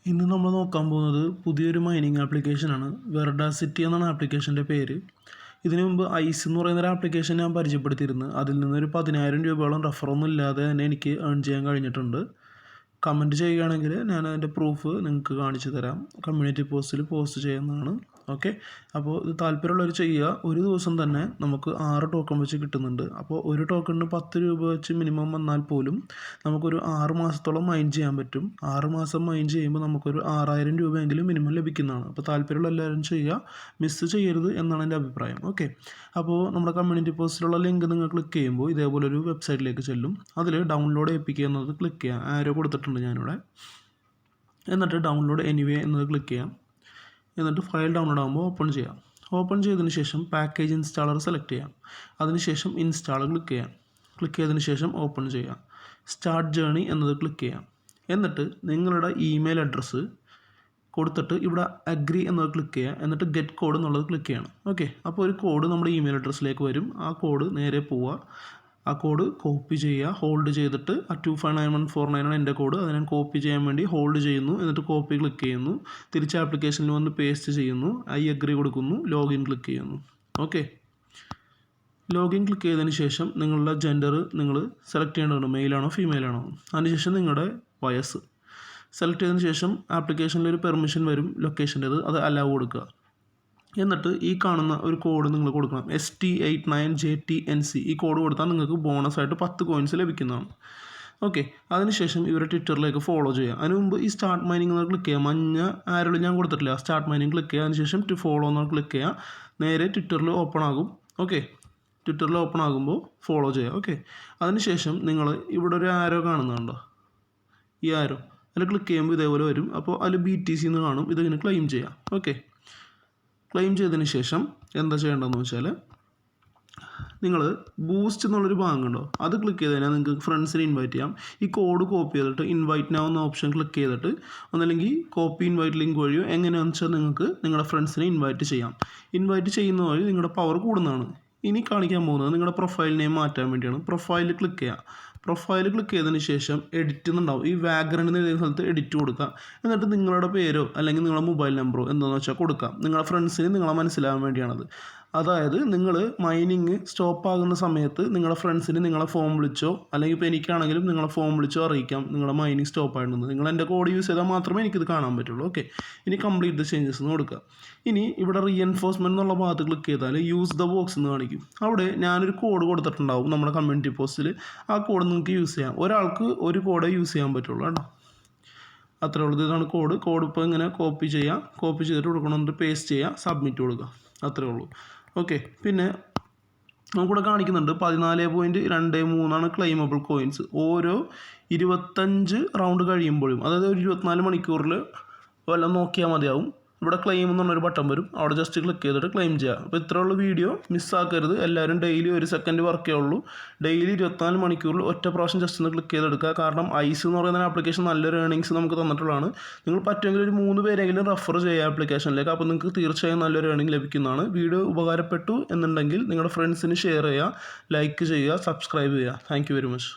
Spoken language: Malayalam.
ഇന്ന് നമ്മൾ നോക്കാൻ പോകുന്നത് പുതിയൊരു മൈനിങ് ആപ്ലിക്കേഷനാണ്. വെർഡാസിറ്റി എന്നാണ് ആപ്ലിക്കേഷൻ്റെ പേര്. ഇതിനു മുമ്പ് ഐസ് എന്ന് പറയുന്നൊരു ആപ്ലിക്കേഷൻ ഞാൻ പരിചയപ്പെടുത്തിയിരുന്നു. അതിൽ നിന്നൊരു 10,000 രൂപയോളം റെഫറൊന്നും ഇല്ലാതെ തന്നെ എനിക്ക് ഏൺ ചെയ്യാൻ കഴിഞ്ഞിട്ടുണ്ട്. കമൻറ്റ് ചെയ്യുകയാണെങ്കിൽ ഞാൻ അതിൻ്റെ പ്രൂഫ് നിങ്ങൾക്ക് കാണിച്ചു തരാം. കമ്മ്യൂണിറ്റി പോസ്റ്റിൽ പോസ്റ്റ് ചെയ്യുന്നതാണ്. ഓക്കെ, അപ്പോൾ ഇത് താല്പര്യമുള്ളവർ ചെയ്യുക. ഒരു ദിവസം തന്നെ നമുക്ക് 6 ടോക്കൺ വെച്ച് കിട്ടുന്നുണ്ട്. അപ്പോൾ ഒരു ടോക്കണിന് 10 രൂപ വെച്ച് മിനിമം വന്നാൽ പോലും നമുക്കൊരു 6 മാസത്തോളം മൈൻ ചെയ്യാൻ പറ്റും. 6 മാസം മൈൻ ചെയ്യുമ്പോൾ നമുക്കൊരു 6,000 രൂപയെങ്കിലും മിനിമം ലഭിക്കുന്നതാണ്. അപ്പോൾ താല്പര്യമുള്ള എല്ലാവരും ചെയ്യുക, മിസ് ചെയ്യരുത് എന്നാണ് എൻ്റെ അഭിപ്രായം. ഓക്കെ, അപ്പോൾ നമ്മുടെ കമ്മ്യൂണിറ്റി പോസ്റ്റിലുള്ള ലിങ്ക് നിങ്ങൾ ക്ലിക്ക് ചെയ്യുമ്പോൾ ഇതേപോലൊരു വെബ്സൈറ്റിലേക്ക് ചെല്ലും. അതിൽ ഡൗൺലോഡ് APK എന്നത് ക്ലിക്ക് ചെയ്യാം. ആരോ കൊടുത്തിട്ടുണ്ട് ഞാനിവിടെ. എന്നിട്ട് ഡൗൺലോഡ് എനിവേ എന്നത് ക്ലിക്ക് ചെയ്യാം. എന്നിട്ട് ഫയൽ ഡൗൺലോഡ് ആകുമ്പോൾ ഓപ്പൺ ചെയ്യാം. ഓപ്പൺ ചെയ്തതിന് ശേഷം പാക്കേജ് ഇൻസ്റ്റാളർ സെലക്ട് ചെയ്യാം. അതിനുശേഷം ഇൻസ്റ്റാൾ ക്ലിക്ക് ചെയ്യാം. ക്ലിക്ക് ചെയ്തതിന് ശേഷം ഓപ്പൺ ചെയ്യാം. സ്റ്റാർട്ട് ജേണി എന്നത് ക്ലിക്ക് ചെയ്യാം. എന്നിട്ട് നിങ്ങളുടെ ഇമെയിൽ അഡ്രസ്സ് കൊടുത്തിട്ട് ഇവിടെ അഗ്രി എന്നത് ക്ലിക്ക് ചെയ്യുക. എന്നിട്ട് ഗെറ്റ് കോഡ് എന്നുള്ളത് ക്ലിക്ക് ചെയ്യണം. ഓക്കെ, അപ്പോൾ ഒരു കോഡ് നമ്മുടെ ഇമെയിൽ അഡ്രസ്സിലേക്ക് വരും. ആ കോഡ് നേരെ പോവുക. ആ കോഡ് കോപ്പി ചെയ്യുക. ഹോൾഡ് ചെയ്തിട്ട് ആ 259149 എൻ്റെ കോഡ്. അത് ഞാൻ കോപ്പി ചെയ്യാൻ വേണ്ടി ഹോൾഡ് ചെയ്യുന്നു. എന്നിട്ട് കോപ്പി ക്ലിക്ക് ചെയ്യുന്നു. തിരിച്ച് ആപ്ലിക്കേഷനിൽ വന്ന് പേസ്റ്റ് ചെയ്യുന്നു. ഐ അഗ്രി കൊടുക്കുന്നു. ലോഗിൻ ക്ലിക്ക് ചെയ്യുന്നു. ഓക്കെ, ലോഗിൻ ക്ലിക്ക് ചെയ്തതിന് ശേഷം നിങ്ങളുടെ ജെൻഡർ നിങ്ങൾ സെലക്ട് ചെയ്യേണ്ടതുണ്ട്. മെയിലാണോ ഫീമെയിലാണോ. അതിനുശേഷം നിങ്ങളുടെ വയസ്സ് സെലക്ട് ചെയ്തതിന് ശേഷം ആപ്ലിക്കേഷനിൽ ഒരു പെർമിഷൻ വരും ലൊക്കേഷൻ്റേത്. അത് അലൗ കൊടുക്കുക. എന്നിട്ട് ഈ കാണുന്ന ഒരു കോഡ് നിങ്ങൾ കൊടുക്കണം. ST89JTNC. ഈ കോഡ് കൊടുത്താൽ നിങ്ങൾക്ക് ബോണസായിട്ട് 10 കോയിൻസ് ലഭിക്കുന്നതാണ്. ഓക്കെ, അതിനുശേഷം ഇവരെ ട്വിറ്ററിലേക്ക് ഫോളോ ചെയ്യുക. അതിന് മുമ്പ് ഈ സ്റ്റാർട്ട് മൈനിങ് എന്ന് ക്ലിക്ക് ചെയ്യുക. മഞ്ഞ ആരോടും ഞാൻ കൊടുത്തിട്ടില്ല. സ്റ്റാർട്ട് മൈനിങ് ക്ലിക്ക് ചെയ്യുക. അതിനുശേഷം ഫോളോ എന്ന് ക്ലിക്ക് ചെയ്യുക. നേരെ ട്വിറ്ററിൽ ഓപ്പൺ ആകും. ഓക്കെ, ട്വിറ്ററിൽ ഓപ്പൺ ആകുമ്പോൾ ഫോളോ ചെയ്യുക. ഓക്കെ, അതിനുശേഷം നിങ്ങൾ ഇവിടെ ഒരു ആരോ കാണുന്നുണ്ടോ? ഈ ആരോ അതിൽ ക്ലിക്ക് ചെയ്യുമ്പോൾ ഇതേപോലെ വരും. അപ്പോൾ അതിൽ BTC എന്ന് കാണും. ഇതിങ്ങനെ ക്ലെയിം ചെയ്യാം. ഓക്കെ, ക്ലെയിം ചെയ്തതിന് ശേഷം എന്താ ചെയ്യേണ്ടതെന്ന് വെച്ചാൽ നിങ്ങൾ ബൂസ്റ്റ് എന്നുള്ളൊരു ഭാഗമുണ്ടോ അത് ക്ലിക്ക് ചെയ്ത് കഴിഞ്ഞാൽ നിങ്ങൾക്ക് ഫ്രണ്ട്സിനെ ഇൻവൈറ്റ് ചെയ്യാം. ഈ കോഡ് കോപ്പി ചെയ്തിട്ട് ഇൻവൈറ്റ് നൗ എന്ന ഓപ്ഷൻ ക്ലിക്ക് ചെയ്തിട്ട് ഒന്നല്ലെങ്കിൽ കോപ്പി ഇൻവൈറ്റ് ലിങ്ക് വഴിയോ എങ്ങനെയാണെന്ന് വെച്ചാൽ നിങ്ങൾക്ക് നിങ്ങളുടെ ഫ്രണ്ട്സിനെ ഇൻവൈറ്റ് ചെയ്യാം. ഇൻവൈറ്റ് ചെയ്യുന്ന വഴി നിങ്ങളുടെ പവർ കൂടുന്നതാണ്. ഇനി കാണിക്കാൻ പോകുന്നത് നിങ്ങളുടെ പ്രൊഫൈൽ നെയിം മാറ്റാൻ വേണ്ടിയാണ്. പ്രൊഫൈൽ ക്ലിക്ക് ചെയ്യുക. പ്രൊഫൈൽ ക്ലിക്ക് ചെയ്തതിന് ശേഷം എഡിറ്റ് എന്നുണ്ടാവും. ഈ വാഗ്രണ്ട് എന്ന് എഴുതിയ സ്ഥലത്ത് എഡിറ്റ് കൊടുക്കുക. എന്നിട്ട് നിങ്ങളുടെ പേരോ അല്ലെങ്കിൽ നിങ്ങളുടെ മൊബൈൽ നമ്പറോ എന്താണെന്ന് വെച്ചാൽ കൊടുക്കാം. നിങ്ങളുടെ ഫ്രണ്ട്സിന് നിങ്ങളെ മനസ്സിലാകാൻ വേണ്ടിയാണത്. അതായത് നിങ്ങൾ മൈനിങ് സ്റ്റോപ്പ് ആകുന്ന സമയത്ത് നിങ്ങളുടെ ഫ്രണ്ട്സിന് നിങ്ങളെ ഫോൺ വിളിച്ചോ അല്ലെങ്കിൽ ഇപ്പോൾ എനിക്കാണെങ്കിലും നിങ്ങളെ ഫോൺ വിളിച്ചോ അറിയിക്കാം നിങ്ങളുടെ മൈനിങ് സ്റ്റോപ്പ് ആയിട്ടുണ്ടെന്ന്. നിങ്ങൾ എൻ്റെ കോഡ് യൂസ് ചെയ്താൽ മാത്രമേ എനിക്കിത് കാണാൻ പറ്റുള്ളൂ. ഓക്കെ, ഇനി കംപ്ലീറ്റ് ദ ചേഞ്ചസ് എന്ന് കൊടുക്കുക. ഇനി ഇവിടെ റീഎൻഫോഴ്സ്മെൻറ്റ് എന്നുള്ള ഭാഗത്ത് ക്ലിക്ക് ചെയ്താൽ യൂസ് ദ ബോക്സ് എന്ന് കാണിക്കും. അവിടെ ഞാനൊരു കോഡ് കൊടുത്തിട്ടുണ്ടാവും നമ്മുടെ കമ്മ്യൂണിറ്റി പോസ്റ്റിൽ. ആ കോഡ് നിങ്ങൾക്ക് യൂസ് ചെയ്യാം. ഒരാൾക്ക് ഒരു കോഡേ യൂസ് ചെയ്യാൻ പറ്റുള്ളൂ കേട്ടോ. അത്രേ ഉള്ളൂ. ഇതാണ് കോഡ്. ഇപ്പോൾ ഇങ്ങനെ കോപ്പി ചെയ്യുക. കോപ്പി ചെയ്തിട്ട് കൊടുക്കണം. എന്നിട്ട് പേസ്റ്റ് ചെയ്യുക. സബ്മിറ്റ് കൊടുക്കുക. അത്രേ ഉള്ളൂ. ഓക്കെ, പിന്നെ നമുക്കിവിടെ കാണിക്കുന്നുണ്ട് 14.23 ക്ലെയിമബിൾ കോയിൻസ്. ഓരോ 25 റൗണ്ട് കഴിയുമ്പോഴും, അതായത് ഒരു 24 മണിക്കൂറിൽ വല്ലതും നോക്കിയാൽ മതിയാവും. ഇവിടെ ക്ലെയിം എന്നുള്ളൊരു ബട്ടൺ വരും. അവിടെ ജസ്റ്റ് ക്ലിക്ക് ചെയ്തിട്ട് ക്ലെയിം ചെയ്യുക. അപ്പോൾ ഇത്രയുള്ള വീഡിയോ മിസ്സാക്കരുത്. എല്ലാവരും ഡെയിലി 1 സെക്കൻഡ് വർക്കേ ഉള്ളൂ. ഡെയിലി 24 മണിക്കൂറിൽ ഒറ്റ പ്രാവശ്യം ജസ്റ്റ് ഒന്ന് ക്ലിക്ക് ചെയ്തെടുക്കുക. കാരണം ഐസ് എന്ന് പറയുന്ന ആപ്ലിക്കേഷൻ നല്ലൊരു ഏർണിങ്സ് നമുക്ക് തന്നിട്ടുള്ളതാണ്. നിങ്ങൾ പറ്റുമെങ്കിൽ ഒരു 3 പേരെങ്കിലും റെഫർ ചെയ്യുക ആപ്ലിക്കേഷനിലേക്ക്. അപ്പോൾ നിങ്ങൾക്ക് തീർച്ചയായും നല്ലൊരു ഏർണിംഗ് ലഭിക്കുന്നതാണ്. വീഡിയോ ഉപകാരപ്പെട്ടു എന്നുണ്ടെങ്കിൽ നിങ്ങളുടെ ഫ്രണ്ട്സിന് ഷെയർ ചെയ്യുക, ലൈക്ക് ചെയ്യുക, സബ്സ്ക്രൈബ് ചെയ്യുക. Thank you very much.